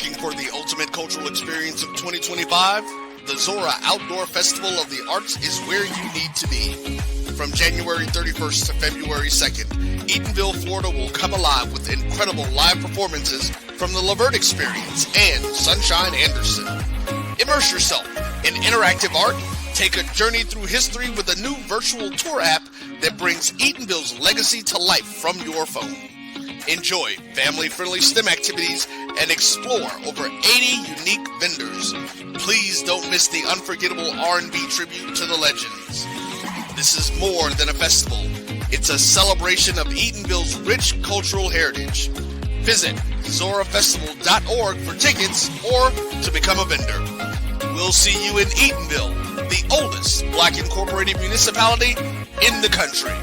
Looking for the ultimate cultural experience of 2025? The Zora Outdoor Festival of the Arts is where you need to be. From January 31st to February 2nd, Eatonville, Florida will come alive with incredible live performances from the Lavert Experience and Sunshine Anderson. Immerse yourself in interactive art, take a journey through history with a new virtual tour app that brings Eatonville's legacy to life from your phone. Enjoy family-friendly STEM activities and explore over 80 unique vendors. Please don't miss the unforgettable R&B tribute to the legends. This is more than a festival. It's a celebration of Eatonville's rich cultural heritage. Visit zorafestival.org for tickets or to become a vendor. We'll see you in Eatonville, the oldest Black incorporated municipality in the country.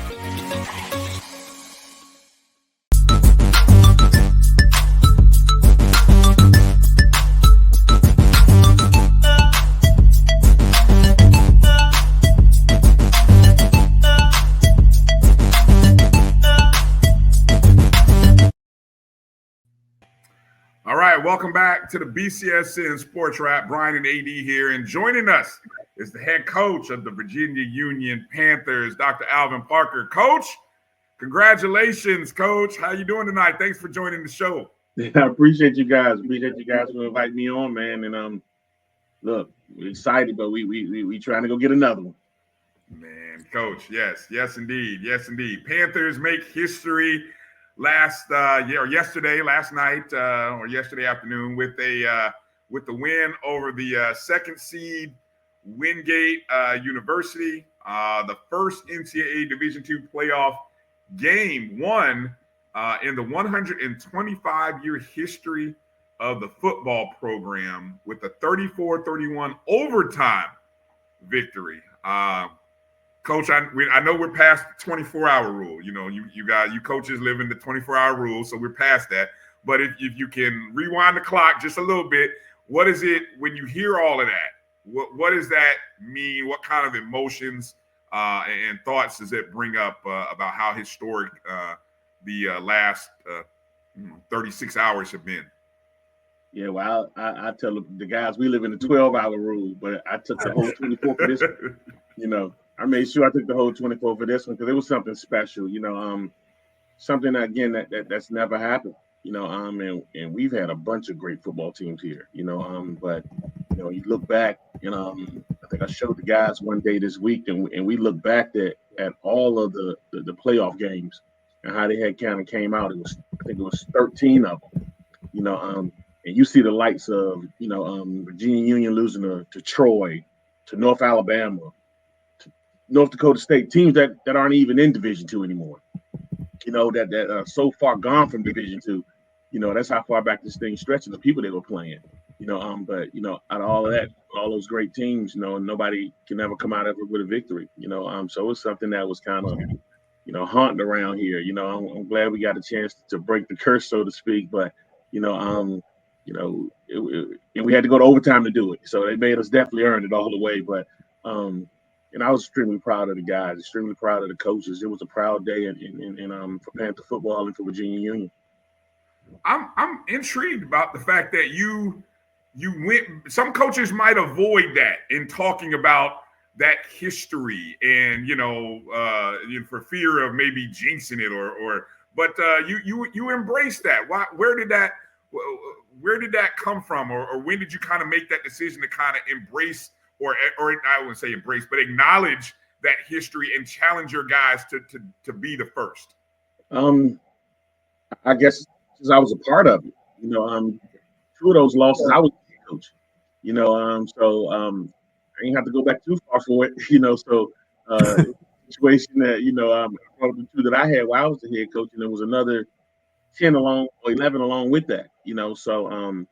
All right, welcome back to the BCSN SportsWrap. Bryan and A.D. here, and joining us is the head coach of the Virginia Union Panthers, Dr. Alvin Parker. Coach, congratulations, Coach. How you doing tonight? Thanks for joining the show. Yeah, I appreciate you guys. For inviting me on, man. And look, we're excited, but we trying to go get another one. Man, Coach, yes, indeed. Panthers make history last night or yesterday afternoon with the win over the second seed Wingate University, the first NCAA Division II playoff game won in the 125-year history of the football program with a 34-31 overtime victory. Coach, I know we're past the 24-hour rule. You know, you coaches live in the 24-hour rule, so we're past that. But if you can rewind the clock just a little bit, what is it when you hear all of that? What does that mean? What kind of emotions and thoughts does it bring up about how historic the last 36 hours have been? Yeah, well, I tell the guys we live in the 12-hour rule, but I took the whole 24 for this one. You know, I made sure I took the whole 24 for this one because it was something special. You know, something again that's never happened. You know, and we've had a bunch of great football teams here. You know, but you know, you look back, and I think I showed the guys one day this week, and we look back at all of the playoff games and how they had kind of came out. I think it was 13 of them. You know, and you see the likes of Virginia Union losing to Troy, to North Alabama, to North Dakota State, teams that aren't even in Division II anymore. You know, that are so far gone from Division II. You know, that's how far back this thing stretches, the people they were playing. You know, but you know, out of all of that, all those great teams, you know, nobody can ever come out of it with a victory. You know, so it's something that was kind of, you know, haunting around here. You know, I'm glad we got a chance to break the curse, so to speak. But we had to go to overtime to do it. So they made us definitely earn it all the way. But and I was extremely proud of the guys, extremely proud of the coaches. It was a proud day for Panther football and for Virginia Union. I'm intrigued about the fact that you went. Some coaches might avoid that in talking about that history, and for fear of maybe jinxing it, but you embraced that. Why? Where did that come from, or when did you kind of make that decision to kind of embrace, or I wouldn't say embrace, but acknowledge that history and challenge your guys to be the first? I guess because I was a part of it. You know, two of those losses, I was a coach. You know, so I didn't have to go back too far for it. You know, so situation that one of the two that I had while I was the head coach, and there was another 10 along or 11 along with that. You know, so and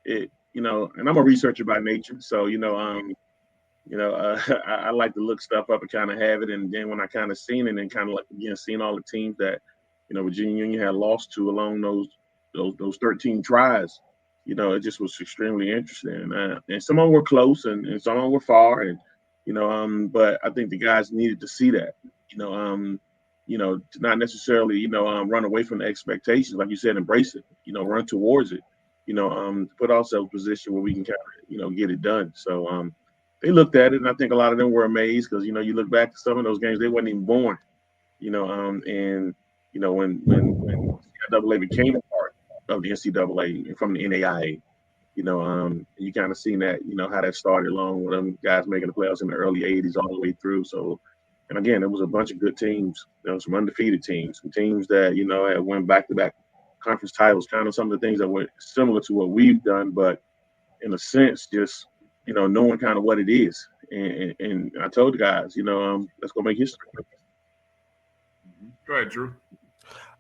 I'm a researcher by nature, so I like to look stuff up and kind of have it, and then when I kind of seen it and kind of like again seeing all the teams that Virginia Union had lost to along those 13 tries, it just was extremely interesting. And some of them were close, and some of them were far, and but I think the guys needed to see that, to not necessarily run away from the expectations, like you said, embrace it, run towards it, put ourselves in a position where we can kind of, get it done. So they looked at it, and I think a lot of them were amazed because, you look back to some of those games, they wasn't even born, and, when NCAA became a part of the NCAA from the NAIA, you kind of seen that, how that started along with them guys making the playoffs in the early 80s all the way through. So, and again, it was a bunch of good teams, some undefeated teams, some teams that, had won back-to-back conference titles, kind of some of the things that were similar to what we've done, but in a sense, just, knowing kind of what it is. And I told the guys, let's go make history. Go ahead, Drew.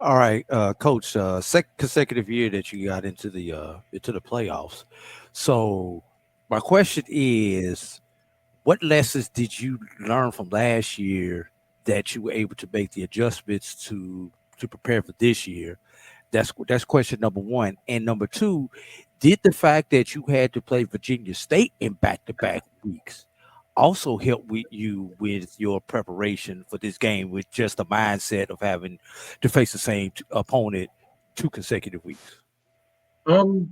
All right, Coach. Second consecutive year that you got into the playoffs. So my question is, what lessons did you learn from last year that you were able to make the adjustments to prepare for this year? That's question number one. And number two, did the fact that you had to play Virginia State in back-to-back weeks also help with your preparation for this game, with just the mindset of having to face the same opponent 2 consecutive weeks? Well,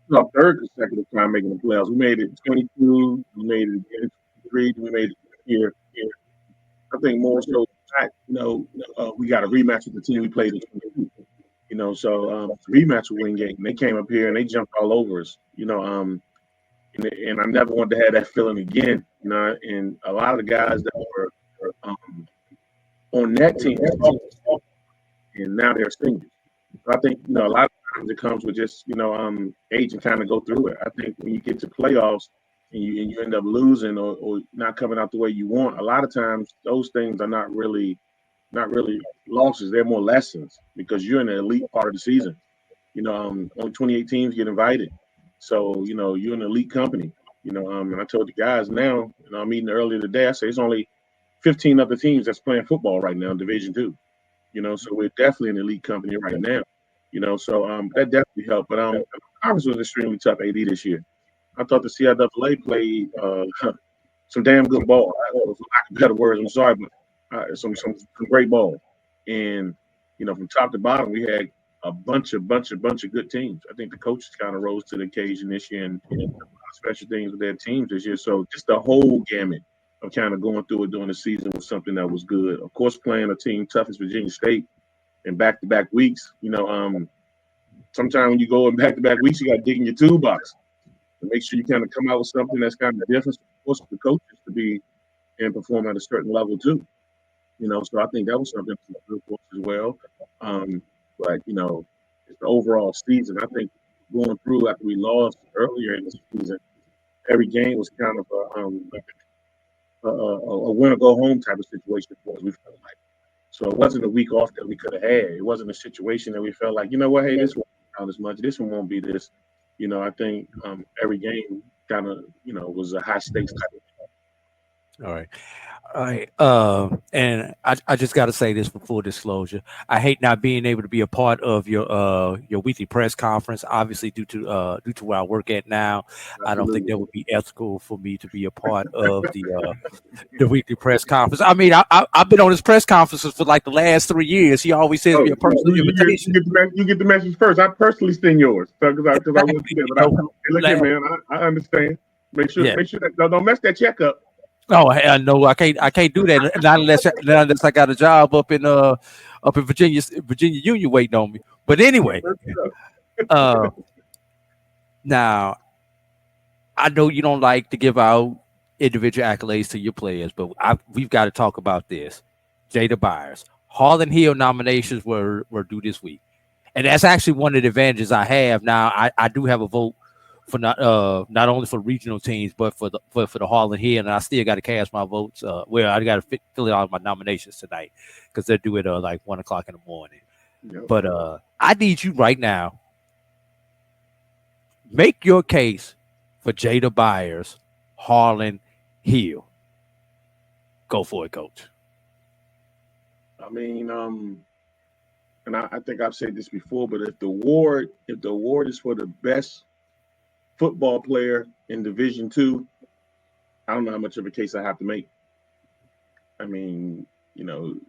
no, third consecutive time making the playoffs. We made it 22. We made it again 23. We made it here. I think more so, we got a rematch with the team we played in 22. So rematch will win game. They came up here and they jumped all over us. And I never wanted to have that feeling again. And a lot of the guys that were on that team, and now they're seniors. So I think a lot of times it comes with just age and kind of go through it. I think when you get to playoffs and you end up losing or not coming out the way you want, a lot of times those things are not really losses. They're more lessons because you're in the elite part of the season. Only 28 teams get invited, so you're in elite company. And I told the guys now, I'm meeting earlier today. I say it's only 15 other teams that's playing football right now in Division II. So we're definitely in elite company right now. So that definitely helped. But conference was extremely tough. AD this year, I thought the CIAA played some damn good ball. For lack of better words, I'm sorry, but some great ball. And from top to bottom, we had a bunch of good teams. I think the coaches kind of rose to the occasion this year and a lot of special things with their teams this year. So just the whole gamut of kind of going through it during the season was something that was good. Of course, playing a team tough as Virginia State in back-to-back weeks, sometimes when you go in back-to-back weeks, you got to dig in your toolbox to make sure you kind of come out with something that's kind of different. Of course, for the coaches to be and perform at a certain level too. So I think that was something good for us as well. But it's the overall season. I think going through after we lost earlier in the season, every game was kind of a win or go home type of situation for us. We felt like so it wasn't a week off that we could have had. It wasn't a situation that we felt like hey, this won't count as much. This one won't be this. I think every game kind of was a high stakes type of thing. All right. All right. And I just got to say this for full disclosure. I hate not being able to be a part of your weekly press conference, obviously due to where I work at now. Absolutely. I don't think that would be ethical for me to be a part of the weekly press conference. I mean, I've been on his press conferences for like the last 3 years. He always sends me a personal invitation. You get the message first. I personally send yours because I wasn't there. But look here, man. I understand. Make sure that don't mess that check up. Oh, no, I can't do that not unless I got a job up in Virginia Union waiting on me. But anyway, now I know you don't like to give out individual accolades to your players, but we've got to talk about this. Jada Byers, Harlan Hill nominations were due this week, and that's actually one of the advantages I have now. I do have a vote for not only for regional teams, but for the Harlan Hill, and I still got to cast my votes. I got to fill out my nominations tonight because they're due at like 1:00 in the morning. Yep. But I need you right now. Make your case for Jada Byers, Harlan Hill. Go for it, Coach. I mean, and I think I've said this before, but if the award is for the best football player in Division II, I don't know how much of a case I have to make. I mean,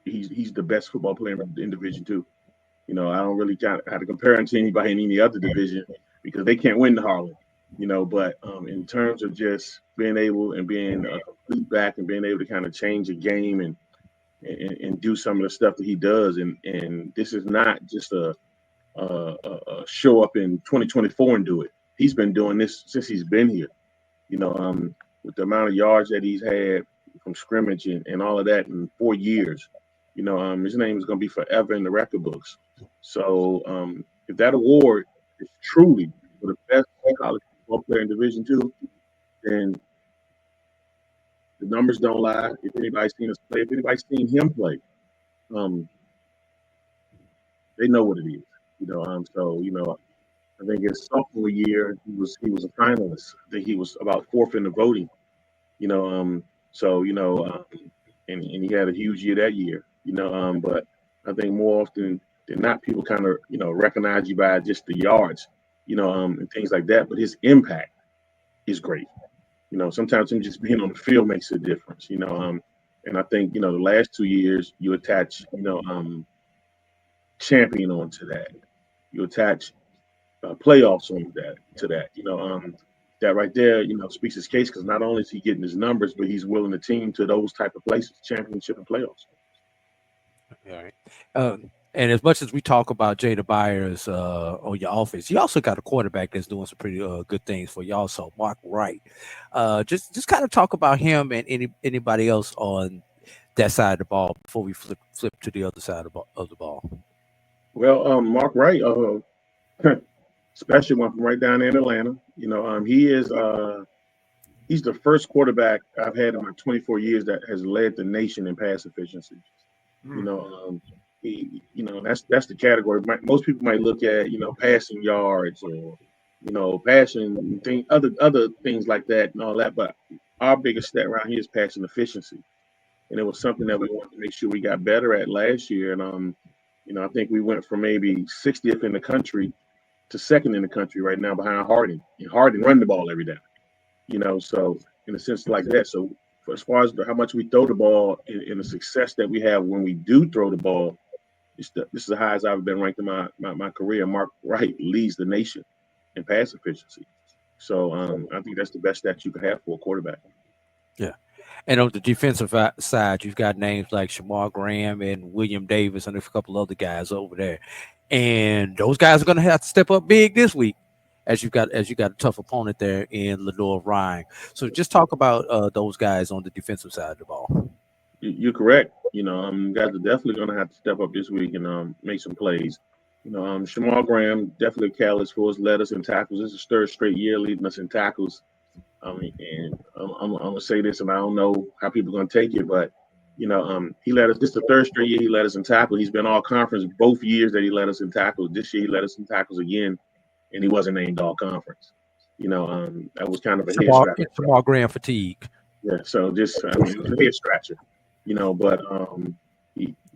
he's the best football player in Division II. You know, I don't really got how to compare him to anybody in any other division because they can't win the Harlan. You know, but in terms of just being able and being a complete back and being able to kind of change a game and do some of the stuff that he does, and this is not just a show up in 2024 and do it. He's been doing this since he's been here. You know, with the amount of yards that he's had from scrimmage and all of that in 4 years, you know, his name is going to be forever in the record books. So if that award is truly for the best college football player in Division II, then the numbers don't lie. If anybody's seen us play, if anybody's seen him play, they know what it is. You know, so you know, I think his sophomore year he was a finalist. I think he was about fourth in the voting. You know, so you know, and he had a huge year that year. You know, but I think more often than not, people kind of recognize you by just the yards, you know, and things like that. But his impact is great. You know, sometimes him just being on the field makes a difference. You know, and I think the last 2 years you attach champion onto that. You attach playoffs on that. You know, that right there, speaks his case because not only is he getting his numbers, but he's willing to team to those type of places, championship and playoffs. All right. And as much as we talk about Jada Byers on your offense, you also got a quarterback that's doing some pretty good things for y'all. So Mark Wright, just kind of talk about him and anybody else on that side of the ball before we flip to the other side of the ball. Well, Mark Wright, special one from right down there in Atlanta. You know, he's the first quarterback I've had in my 24 years that has led the nation in pass efficiency. You know, that's the category. Most people might look at, passing yards or, passing other things like that and all that. But our biggest stat around here is passing efficiency. And it was something that we wanted to make sure we got better at last year. And, I think we went from maybe 60th in the country to second in the country right now behind Harding. And Harding run the ball every down, so in a sense like that. So as far as how much we throw the ball and the success that we have when we do throw the ball, this is the highest I've been ranked in my career. Mark Wright leads the nation in pass efficiency. So I think that's the best stat you can have for a quarterback. Yeah. And on the defensive side, you've got names like Shamar Graham and William Davis and a couple other guys over there. And those guys are going to have to step up big this week as you got a tough opponent there in Lenoir-Rhyne. So just talk about those guys on the defensive side of the ball. You're correct. Guys are definitely going to have to step up this week and make some plays. Shamar Graham, definitely a catalyst for us, led us in tackles. This is his third straight year leading us in tackles. And I'm going to say this, and I don't know how people are going to take it, but, he led us. This is the third straight year he led us in tackles. He's been all conference both years that he led us in tackles. This year he led us in tackles again, and he wasn't named all conference. That was kind of a head scratcher. Shamar Graham fatigue. Yeah, so just it was a head scratcher. But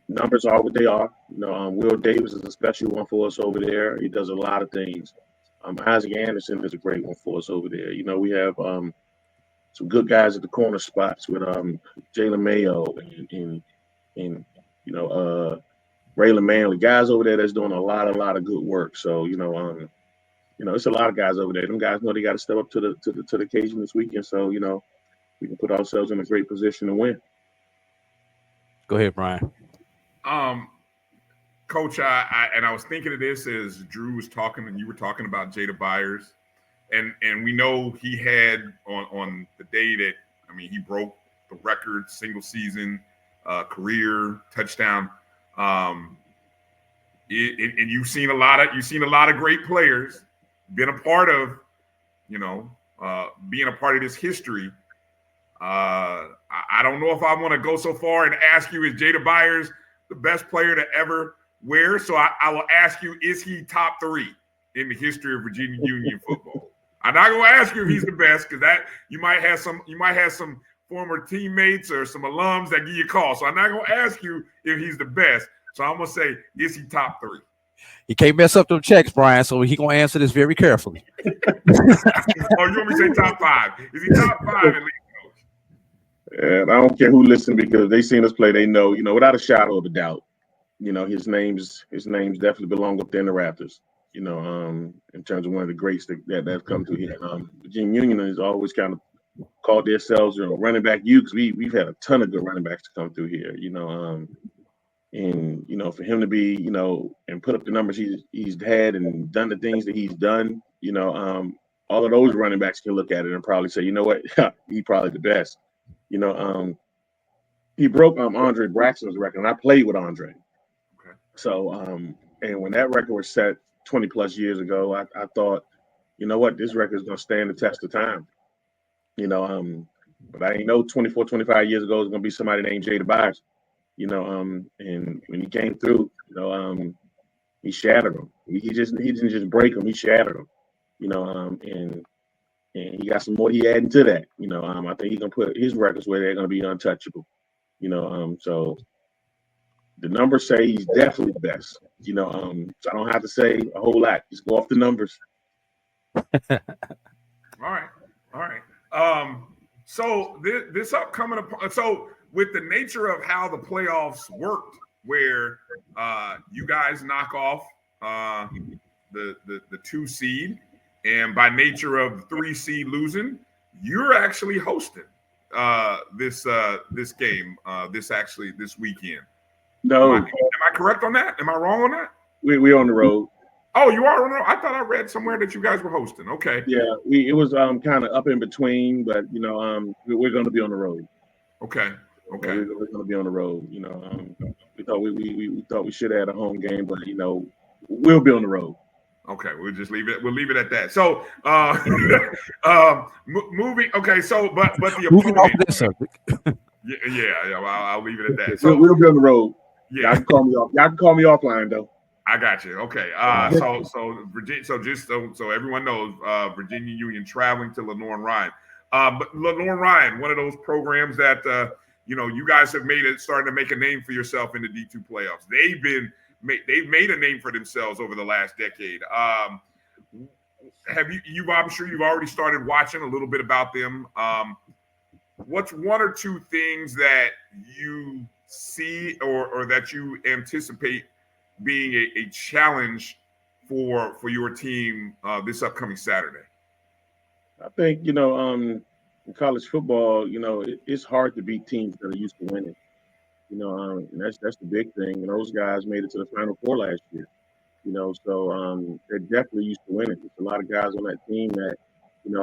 numbers are what they are. Will Davis is a special one for us over there. He does a lot of things. Isaac Anderson is a great one for us over there. We have some good guys at the corner spots with Jalen Mayo and Raylan Manley, guys over there that's doing a lot of good work. So it's a lot of guys over there. Them guys know they got to step up to the occasion this weekend. So we can put ourselves in a great position to win. Go ahead, Brian. Coach, I was thinking of this as Drew was talking and you were talking about Jada Byers. And we know he had on the day that, he broke the record, single season, career touchdown. And you've seen a lot of great players, been a part of, being a part of this history. I don't know if I want to go so far and ask you, is Jada Byers the best player to ever wear? So I will ask you, is he top 3 in the history of Virginia Union football? I'm not going to ask you if he's the best because that you might have some former teammates or some alums that give you a call. So I'm not going to ask you if he's the best. So I'm going to say, is he top 3? He can't mess up those checks, Brian, so he's going to answer this very carefully. Oh, you want me to say top 5? Is he top 5 at least? And I don't care who listens because they seen us play. They know, without a shadow of a doubt, his name's definitely belong up there in the Raptors. In terms of one of the greats that's come through here. Virginia Union has always kind of called themselves running back U because we've had a ton of good running backs to come through here. And for him to be and put up the numbers he's had and done the things that he's done, all of those running backs can look at it and probably say, you know what, he's probably the best. He broke Andre Braxton's record, and I played with Andre. Okay. So and when that record was set 20 plus years ago, I thought, you know what, this record is going to stand the test of time. But I didn't know 24, 25 years ago it was going to be somebody named Jay Tobias. And when he came through, he shattered him. He didn't just break him, he shattered him. And he got some more he adding to that. I think he's gonna put his records where they're gonna be untouchable. So the numbers say he's definitely the best. So I don't have to say a whole lot. Just go off the numbers. All right. So this upcoming, so with the nature of how the playoffs worked, where you guys knock off the 2 seed, and by nature of the 3 seed losing, you're actually hosting this game this weekend. No, am I correct on that? Am I wrong on that? We're on the road. Oh, you are on the road. I thought I read somewhere that you guys were hosting. Okay. Yeah, it was kind of up in between, but we're going to be on the road. Okay. We're going to be on the road. We thought we thought we should have had a home game, but we'll be on the road. Okay, we'll just leave it. We'll leave it at that. So, moving. Okay, so but the moving off opponent. this subject. Yeah. I'll leave it at that. So we'll be on the road. Yeah, y'all can call me off. Y'all can call me offline though. I got you. Okay. So Virginia. So just so everyone knows, Virginia Union traveling to Lenoir-Rhyne. But Lenoir-Rhyne, one of those programs that you guys have starting to make a name for yourself in the D2 playoffs. They've made a name for themselves over the last decade. I'm sure you've already started watching a little bit about them. What's 1 or 2 things that you see or that you anticipate being a challenge for your team this upcoming Saturday? I think in college football, it's hard to beat teams that are used to winning. And that's the big thing. And those guys made it to the Final Four last year. So they're definitely used to winning. There's a lot of guys on that team that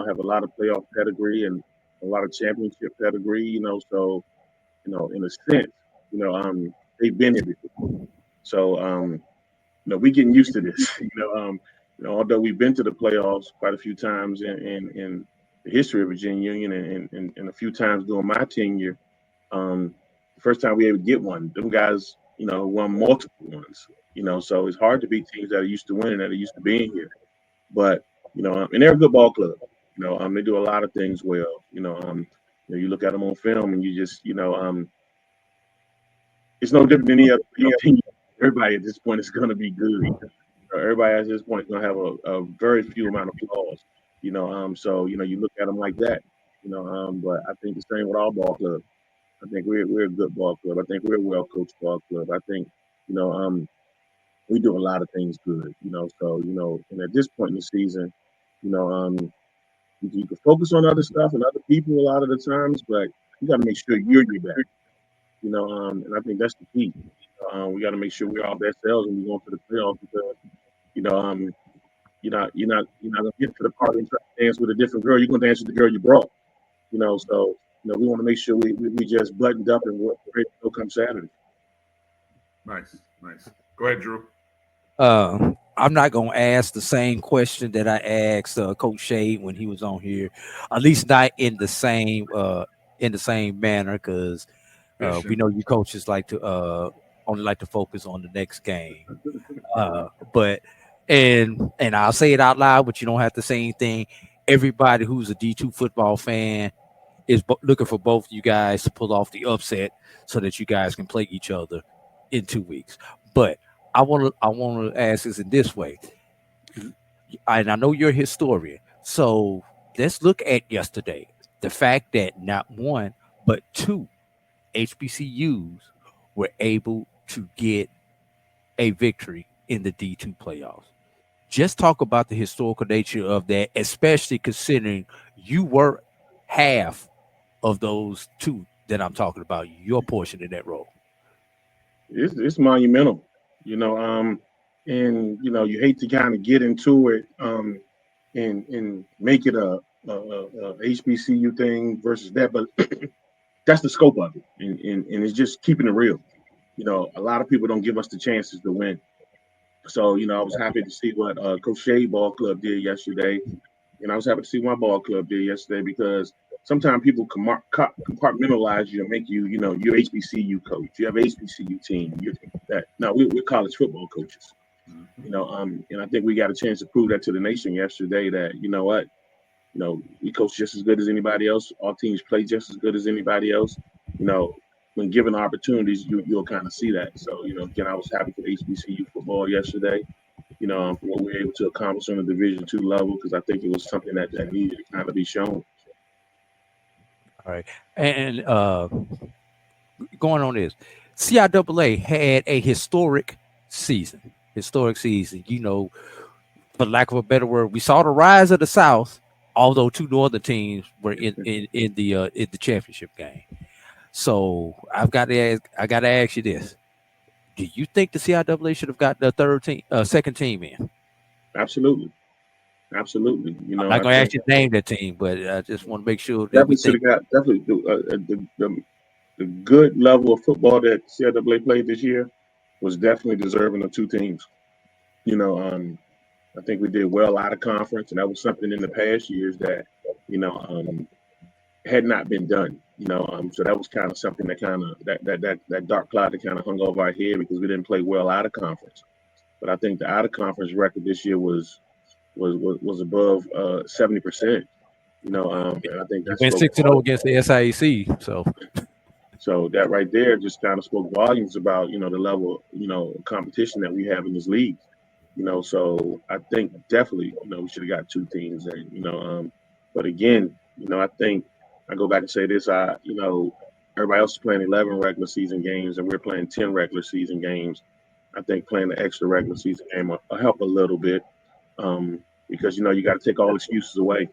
have a lot of playoff pedigree and a lot of championship pedigree. So in a sense, they've been here before. So we getting used to this. Although we've been to the playoffs quite a few times in the history of Virginia Union and a few times during my tenure. The first time we ever get one, them guys, won multiple ones. So it's hard to beat teams that are used to winning, that are used to being here. But and they're a good ball club. They do a lot of things well. You look at them on film, and you just, it's no different than any other team. Everybody at this point is going to be good. Everybody at this point is going to have a very few amount of flaws. So you look at them like that. But I think the same with our ball club. I think we're a good ball club. I think we're a well-coached ball club. I think, we do a lot of things good, So, and at this point in the season, you can focus on other stuff and other people a lot of the times, but you got to make sure you're your best, and I think that's the key. We got to make sure we're our best selves when we go into the playoffs because, you're not gonna get to the party and try to dance with a different girl. You're gonna dance with the girl you brought, So we want to make sure we just buttoned up and we're ready to go come Saturday. Nice. Go ahead, Drew. I'm not gonna ask the same question that I asked Coach Shade when he was on here, at least not in the same manner, because we know you coaches only like to focus on the next game. But I'll say it out loud, but you don't have to say anything. Everybody who's a D2 football fan is looking for both you guys to pull off the upset so that you guys can play each other in 2 weeks. But I want to ask this in this way, and I know you're a historian, so let's look at yesterday. The fact that not 1 but 2 HBCUs were able to get a victory in the D2 playoffs. Just talk about the historical nature of that, especially considering you were half of those two that I'm talking about, your portion in that role. It's monumental, and you hate to kind of get into it, and make it a HBCU thing versus that, but that's the scope of it, and it's just keeping it real. A lot of people don't give us the chances to win. So, I was happy to see what Coach Shea Ball Club did yesterday. And I was happy to see what my ball club did yesterday because sometimes people compartmentalize you and make you, you're HBCU coach. You have an HBCU team. We're college football coaches. And I think we got a chance to prove that to the nation yesterday that, we coach just as good as anybody else. Our teams play just as good as anybody else. When given opportunities, you'll kind of see that. So, again, I was happy for HBCU football yesterday, for what we were able to accomplish on the Division II level, because I think it was something that needed to kind of be shown. All right. And going on this, CIAA had a historic season. For lack of a better word, we saw the rise of the South, although two northern teams were in the championship game. So I got to ask you this: do you think the CIAA should have got the second team in? Absolutely. I'm not going to ask you to name that team, but I just want to make sure that definitely should have got the good level of football that CIAA played this year was definitely deserving of two teams. I think we did well out of conference, and that was something in the past years that had not been done. So that was kind of something that that dark cloud that kind of hung over our head because we didn't play well out of conference. But I think the out of conference record this year was above 70%. And I think that's 6-0 against the SIAC. So that right there just kind of spoke volumes about the level of competition that we have in this league. So I think definitely we should have got two teams in. But again, I think I go back and say this. Everybody else is playing 11 regular season games, and we're playing 10 regular season games. I think playing the extra regular season game will help a little bit. Because you got to take all excuses away.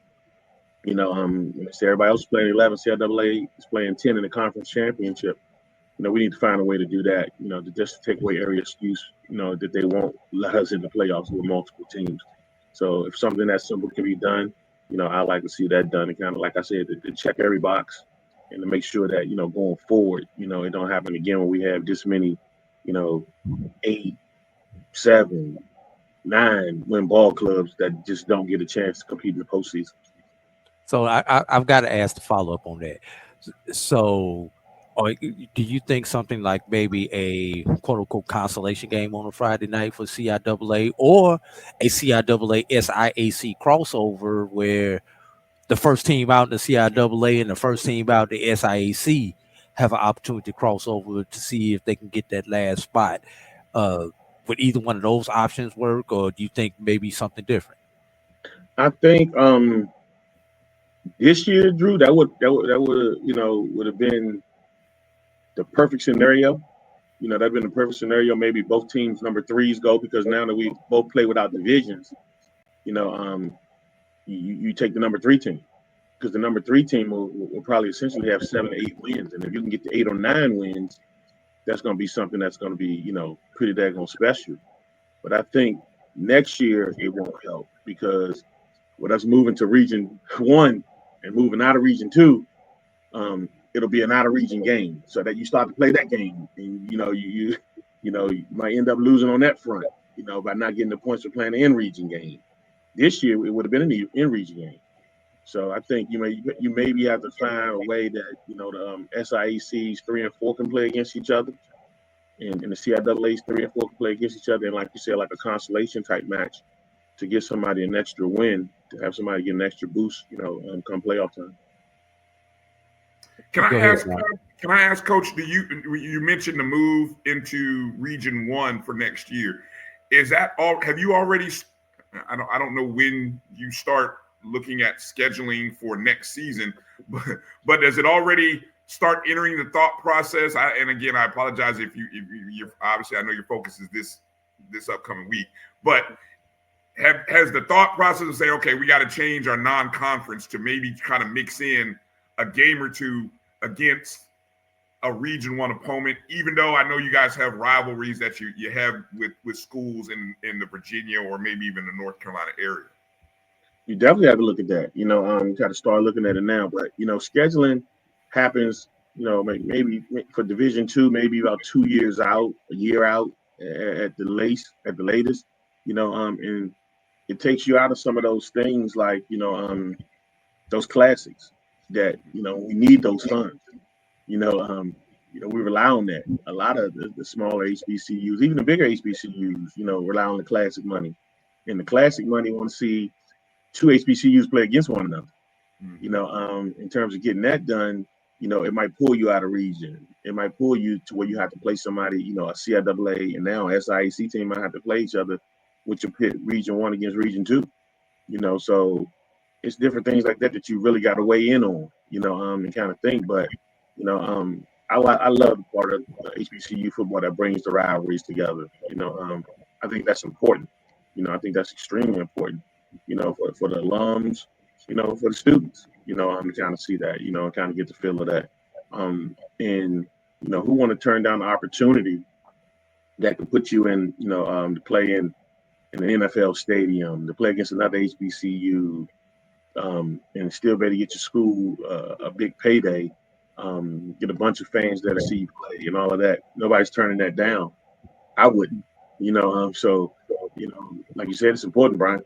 Everybody else is playing 11, CIAA is playing 10 in the conference championship. We need to find a way to do that. To just take away every excuse. That they won't let us in the playoffs with multiple teams. So if something that simple can be done, I like to see that done. And kind of like I said, to check every box and to make sure that going forward, it don't happen again when we have this many, 8, 7. 9 win ball clubs that just don't get a chance to compete in the postseason. So I've got to ask the follow up on that. So, do you think something like maybe a quote unquote consolation game on a Friday night for CIAA or a CIAA SIAC crossover where the first team out in the CIAA and the first team out in the SIAC have an opportunity to cross over to see if they can get that last spot? Would either one of those options work, or do you think maybe something different? I think this year, Drew, that would would have been the perfect scenario. That'd been the perfect scenario. Maybe both teams number 3s go because now that we both play without divisions, you take the number 3 team because the number 3 team will probably essentially have 7 to 8 wins, and if you can get to 8 or 9 wins, that's going to be something that's going to be, pretty daggone special. But I think next year it won't help because with us moving to Region 1 and moving out of Region 2, it'll be an out-of-region game. So that you start to play that game, and you might end up losing on that front, by not getting the points for playing the in-region game. This year it would have been an in-region game. So I think you maybe have to find a way that the SIACs 3 and 4 can play against each other, and the CIAA's 3 and 4 can play against each other, and like you said, like a consolation type match to give somebody an extra win, to have somebody get an extra boost, come playoff time. Can I ask, Coach? You mentioned the move into Region 1 for next year? Is that all? Have you already? I don't know when you start looking at scheduling for next season, but does it already start entering the thought process? And again, I apologize if you're obviously, I know your focus is this upcoming week. But has the thought process of saying, okay, we got to change our non-conference to maybe kind of mix in a game or two against a Region 1 opponent, even though I know you guys have rivalries that you have with schools in the Virginia or maybe even the North Carolina area? You definitely have to look at that. You got to start looking at it now. But scheduling happens. Maybe for Division 2, maybe about 2 years out, a year out at the latest. And it takes you out of some of those things like those classics that we need those funds. We rely on that. A lot of the smaller HBCUs, even the bigger HBCUs, rely on the classic money. And the classic money want to see two HBCUs play against one another. In terms of getting that done, it might pull you out of region. It might pull you to where you have to play somebody, a CIAA and now SIAC team might have to play each other, which will pit Region 1 against Region 2. So it's different things like that you really got to weigh in on, and kind of think. But, I love the part of HBCU football that brings the rivalries together. I think that's important. I think that's extremely important, for the alums, for the students, to kind of see that, and kind of get the feel of that. And, who want to turn down the opportunity that could put you in, to play in an NFL stadium, to play against another HBCU, and still better get your school a big payday, get a bunch of fans that'll see you play and all of that. Nobody's turning that down. I wouldn't, so, like you said, it's important, Brian.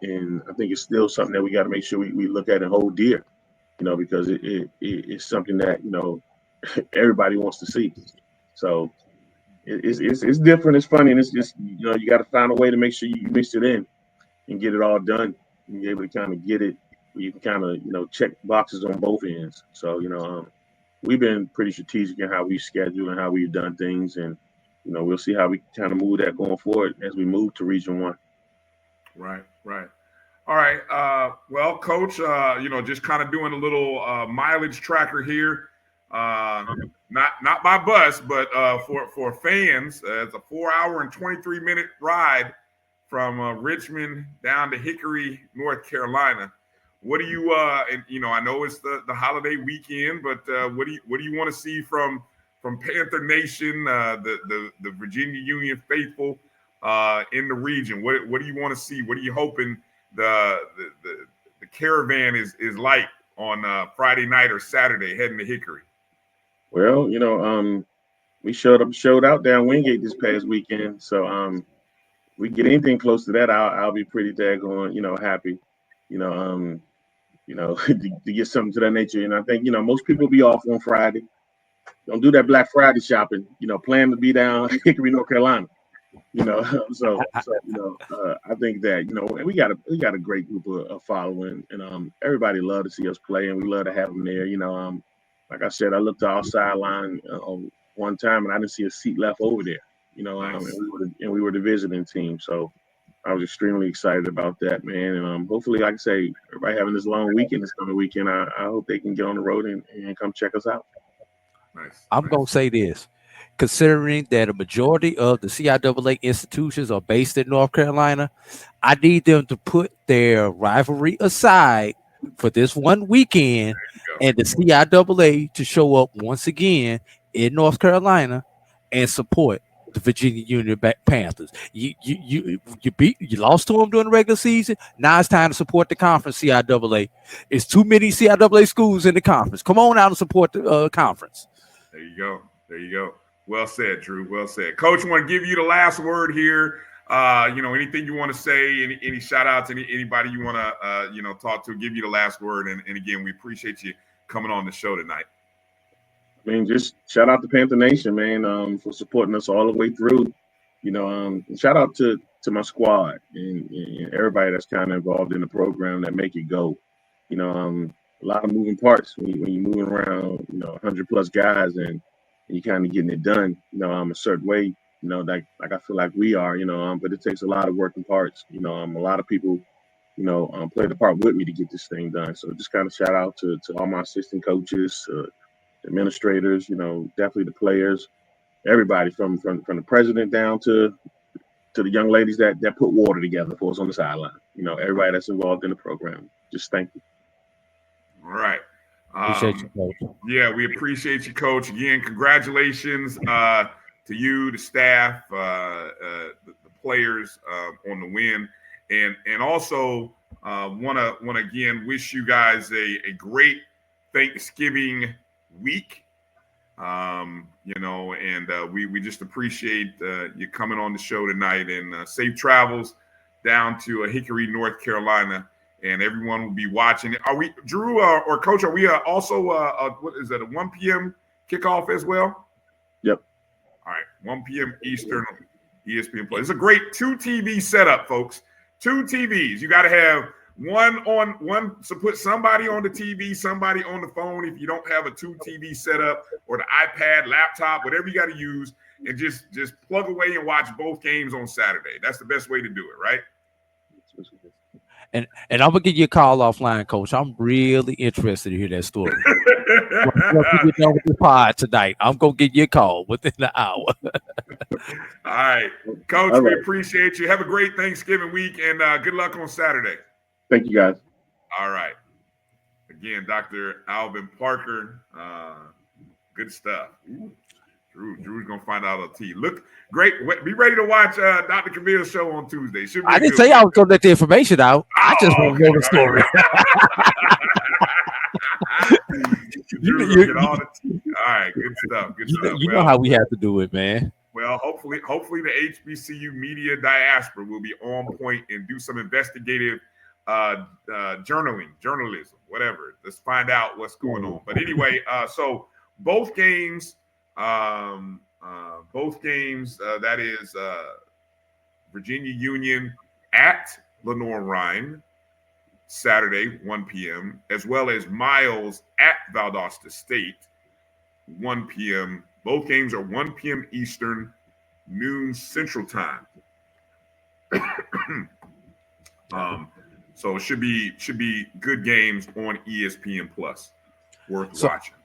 And I think it's still something that we got to make sure we look at and hold dear, because it's something that, everybody wants to see. So it's different. It's funny. And it's just, you got to find a way to make sure you mix it in and get it all done and be able to kind of get it where you can kind of, check boxes on both ends. So, we've been pretty strategic in how we schedule and how we've done things. And, we'll see how we kind of move that going forward as we move to Region 1. Right. All right. Well, Coach, just kind of doing a little mileage tracker here. Not by bus, but for fans, it's a 4-hour and 23-minute ride from Richmond down to Hickory, North Carolina. What do you? I know it's the holiday weekend, but what do you want to see from Panther Nation, the Virginia Union faithful in the region? What do you want to see? What are you hoping the caravan is like on Friday night or Saturday heading to Hickory? Well, we showed out down Wingate this past weekend, so we get anything close to that, I'll be pretty daggone, happy, to get something to that nature. And I think most people will be off on Friday. Don't do that Black Friday shopping. Plan to be down Hickory, North Carolina. So I think that we got a great group of following, and everybody love to see us play, and we love to have them there. Like I said, I looked to our sideline one time, and I didn't see a seat left over there. Nice. And we were the visiting team, so I was extremely excited about that, man. And hopefully, like I say, everybody having this long weekend, this coming weekend, I hope they can get on the road and come check us out. Nice. I'm going to say this. Considering that a majority of the CIAA institutions are based in North Carolina, I need them to put their rivalry aside for this one weekend and the CIAA to show up once again in North Carolina and support the Virginia Union Panthers. You lost to them during the regular season. Now it's time to support the conference CIAA. It's too many CIAA schools in the conference. Come on out and support the conference. There you go. Well said, Drew. Well said. Coach, I want to give you the last word here. Anything you want to say, any shout outs, anybody you want to, talk to, give you the last word. And again, we appreciate you coming on the show tonight. I mean, just shout out to Panther Nation, man, for supporting us all the way through. Shout out to my squad and everybody that's kind of involved in the program that make it go. A lot of moving parts when you're moving around, 100 plus guys and you kind of getting it done, a certain way, like I feel like we are, but it takes a lot of working parts. A lot of people, played the part with me to get this thing done. So just kind of shout out to all my assistant coaches, administrators, definitely the players, everybody from the president down to to the young ladies that put water together for us on the sideline. You know, everybody that's involved in the program. Just thank you. All right. Appreciate you, Coach. Yeah, we appreciate you, Coach. Again, congratulations to you, the staff, the players on the win, and also want to again wish you guys a great Thanksgiving week. You know, and we just appreciate you coming on the show tonight, and safe travels down to Hickory, North Carolina. And everyone will be watching. Are we, Drew or Coach? Are we also what is that, a 1 p.m. kickoff as well? Yep. All right, 1 p.m. Eastern, ESPN Plus. It's a great 2 TV setup, folks. 2 TVs. You got to have one. So put somebody on the TV, somebody on the phone. If you don't have a 2 TV setup or the iPad, laptop, whatever you got to use, and just plug away and watch both games on Saturday. That's the best way to do it, right? And I'm gonna give you a call offline, Coach. I'm really interested to hear that story. Once we get done with the pod tonight, I'm gonna give you a call within the hour. All right, Coach. All right. We appreciate you. Have a great Thanksgiving week, and good luck on Saturday. Thank you, guys. All right. Again, Dr. Alvin Parker. Good stuff. Ooh. Drew's gonna find out on T. Look great. Be ready to watch Dr. Camille's show on Tuesday. I didn't say I was gonna let the information out. I just want to know the story. All right, good stuff. Good stuff. You know how we have to do it, man. Well, hopefully the HBCU media diaspora will be on point and do some investigative journalism, whatever. Let's find out what's going on. But anyway, so both games. That is Virginia Union at Lenoir-Rhyne Saturday, 1 p.m., as well as Miles at Valdosta State, 1 p.m. Both games are 1 p.m. Eastern, noon Central Time. So it should be good games on ESPN Plus. Worth watching.